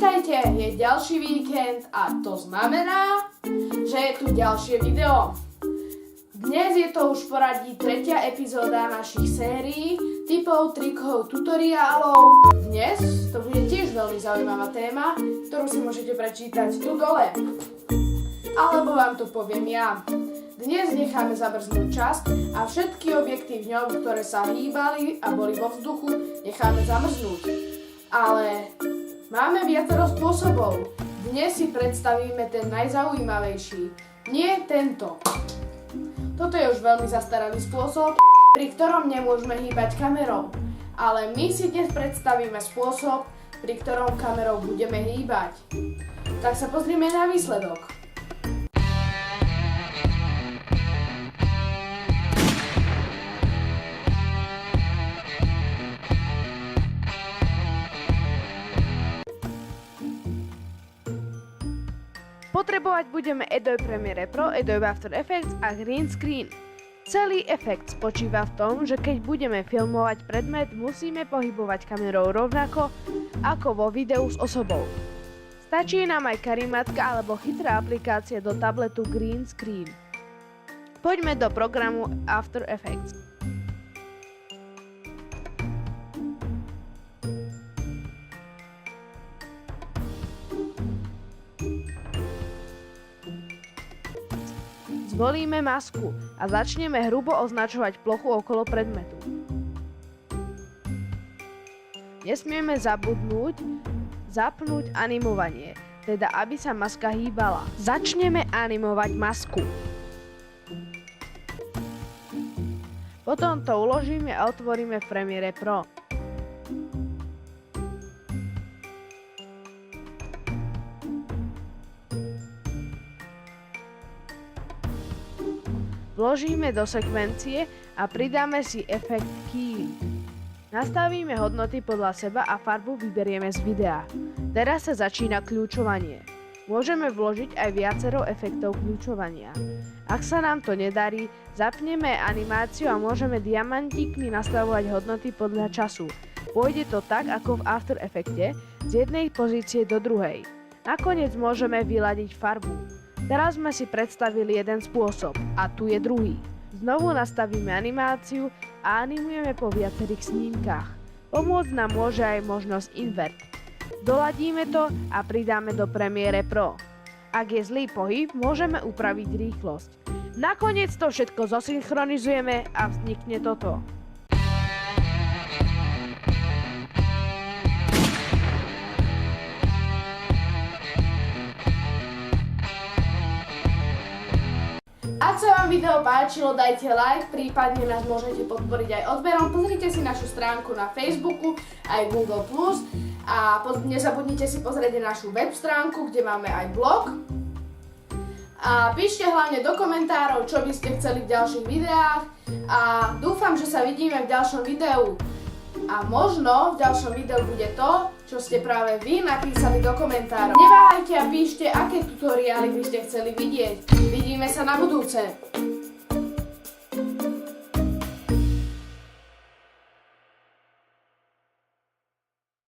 Vítajte, je ďalší víkend a to znamená, že je tu ďalšie video. Dnes je to už v poradí 3. epizóda našich sérií typov, trikov, tutoriálov. Dnes to bude tiež veľmi zaujímavá téma, ktorú si môžete prečítať tu dole. Alebo vám to poviem ja. Dnes necháme zabrznúť čas a všetky objekty v ňom, ktoré sa hýbali a boli vo vzduchu, necháme zamrznúť. Ale máme viacero spôsobov. Dnes si predstavíme ten najzaujímavejší. Nie tento. Toto je už veľmi zastaralý spôsob, pri ktorom nemôžeme hýbať kamerou. Ale my si dnes predstavíme spôsob, pri ktorom kamerou budeme hýbať. Tak sa pozrime na výsledok. Potrebovať budeme Adobe Premiere Pro, Adobe After Effects a Green Screen. Celý efekt spočíva v tom, že keď budeme filmovať predmet, musíme pohybovať kamerou rovnako ako vo videu s osobou. Stačí nám aj karimátka alebo chytrá aplikácia do tabletu Green Screen. Poďme do programu After Effects. Zvolíme masku a začneme hrubo označovať plochu okolo predmetu. Nesmieme zabudnúť zapnúť animovanie, teda aby sa maska hýbala. Začneme animovať masku. Potom to uložíme a otvoríme v Premiere Pro. Vložíme do sekvencie a pridáme si efekt Keying. Nastavíme hodnoty podľa seba a farbu vyberieme z videa. Teraz sa začína kľúčovanie. Môžeme vložiť aj viacero efektov kľúčovania. Ak sa nám to nedarí, zapneme animáciu a môžeme diamantíkmi nastavovať hodnoty podľa času. Pôjde to tak ako v After Effecte, z jednej pozície do druhej. Nakoniec môžeme vyladiť farbu. Teraz sme si predstavili jeden spôsob a tu je druhý. Znovu nastavíme animáciu a animujeme po viacerých snímkach. Pomôcť nám môže aj možnosť invert. Doladíme to a pridáme do Premiere Pro. Ak je zlý pohyb, môžeme upraviť rýchlosť. Nakoniec to všetko zosynchronizujeme a vznikne toto. Ak sa vám video páčilo, dajte like, prípadne nás môžete podporiť aj odberom. Pozrite si našu stránku na Facebooku, aj Google+, a nezabudnite si pozrieť našu web stránku, kde máme aj blog. A píšte hlavne do komentárov, čo by ste chceli v ďalších videách a dúfam, že sa vidíme v ďalšom videu. A možno v ďalšom videu bude to, čo ste práve vy napísali do komentárov. Neváhajte a píšte, aké tutoriály by ste chceli vidieť. Vidíme sa na budúce.